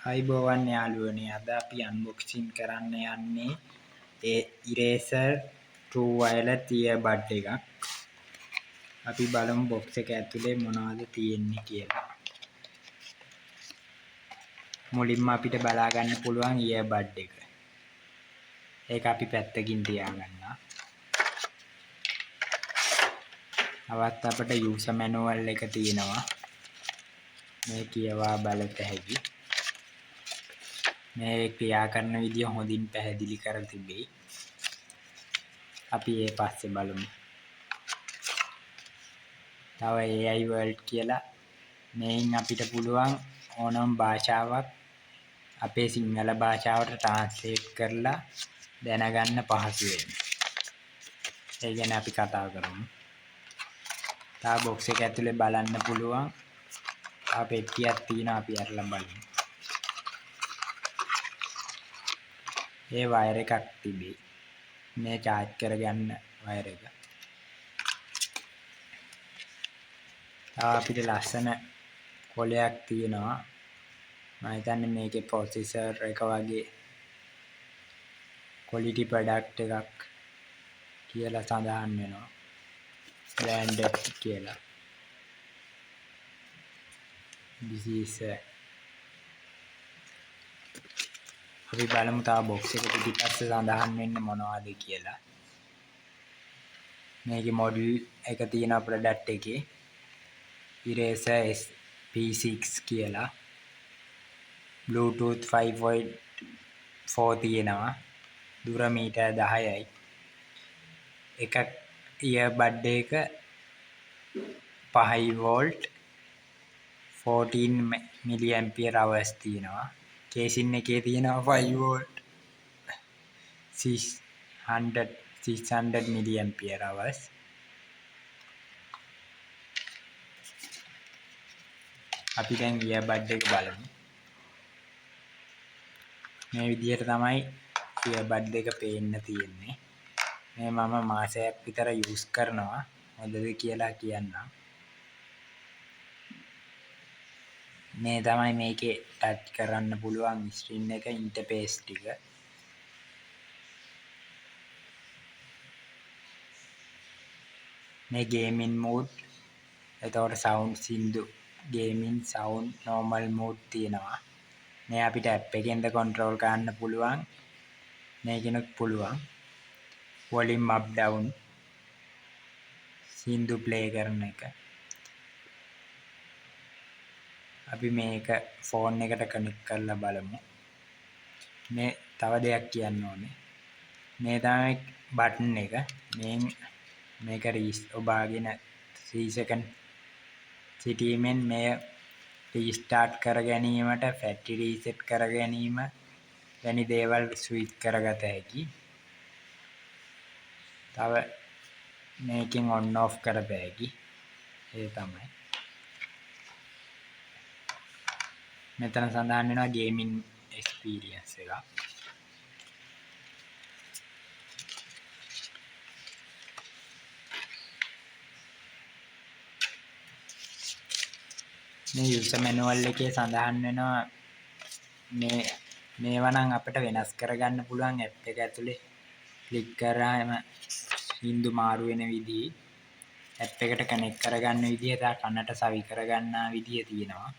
අයිබෝවන් යාළුවනේ අද අපි අන්බොක්සින් කරන්න යන්නේ ඒ ඉරේසර් True Wireless earbud එකක්. අපි බලමු බොක්ස් එක ඇතුලේ මොනවද තියෙන්නේ කියලා. මුලින්ම අපිට බලා ගන්න පුළුවන් earbud එක. ඒක අපි පැත්තකින් තියාගන්නවා. අවත් අපිට user manual එක තියෙනවා. මේ කියවා බලත හැකි. මේ ක්‍රියා කරන විදිය හොඳින් පැහැදිලි කර තිබේ. අපි ඒ පස්සේ බලමු. තව AI world කියලා මේන් අපිට පුළුවන් ඕනම භාෂාවක් අපේ සිංහල භාෂාවට ට්‍රාන්ස්ලේට් කරලා දැනගන්න පහසු වෙන. ඒ ගැන අපි කතා කරමු. තව බොක්ස් එක ඇතුලේ බලන්න පුළුවන්. තව පෙට්ටියක් තියෙනවා අපි අරලා බලමු. ඒ වයර් එකක් තිබේ. මේ charge කරගන්න වයර් එක. අපිට ලස්සන කොලයක් තියෙනවා. මම හිතන්නේ මේකේ processor එක වගේ quality product එකක් කියලා සඳහන් වෙනවා. branded කියලා. this is අපි බලමු තා box එක පිටිපස්සේ සඳහන් වෙන්නේ මොනවද කියලා. මේකේ model එක තියෙනවා product එකේ. Eraser SP6 කියලා. Bluetooth 5.4 තියෙනවා. දුර මීටර් 10යි. එක earbud එක 5 volt 14 mAh තියෙනවා. කේසින් එකේ තියෙනවා 5 volt 600 mAh. අපි දැන් earbud එක බලමු. මේ විදිහට තමයි earbud එක පේන්න තියෙන්නේ. මේ මම මාසයක් විතර යූස් කරනවා. හොඳද කියලා කියන්නම්. මේ තමයි මේකේ ටච් කරන්න පුළුවන් ස්ක්‍රීන් එක ඉන්ටර්ෆේස් ටික. මේ ගේමින් මෝඩ්, එතකොට සවුන්ඩ් සින්දු, ගේමින් සවුන්ඩ්, normal mode තියෙනවා. මේ අපිට ඇප් එකෙන්ද කන්ට්‍රෝල් කරන්න පුළුවන්. මේකෙනුත් පුළුවන්. volume up down, සින්දු ප්ලේ කරන එක. අපි මේක ෆෝන් එකට කනෙක්ට් කරලා බලමු. මේ තව දෙයක් කියන්න ඕනේ. මේ තමයි බටන් එක. මේක ඔබාගෙන 3 second සිටීමෙන් මේ රීස්ටාර්ට් කර ගැනීමට, ෆැක්ටරි රීසෙට් කර ගැනීම වැනි දේවල් ස්විච් කරගත හැකි. තව මේකෙන් on off කරත හැකි. ඒ තමයි. මෙතන සඳහන් වෙනවා ගේමින් එක්ස්පීරියන්ස් එක. මේ user manual එකේ සඳහන් වෙනවා මේවා නම් අපිට වෙනස් කරගන්න පුළුවන් ඇප් එක ඇතුලේ ක්ලික් කරාම හින්දු මාරු වෙන විදිහ, ඇප් එකට කනෙක්ට් කරගන්න විදිහ, කනට සවි කරගන්න විදිහ තියෙනවා.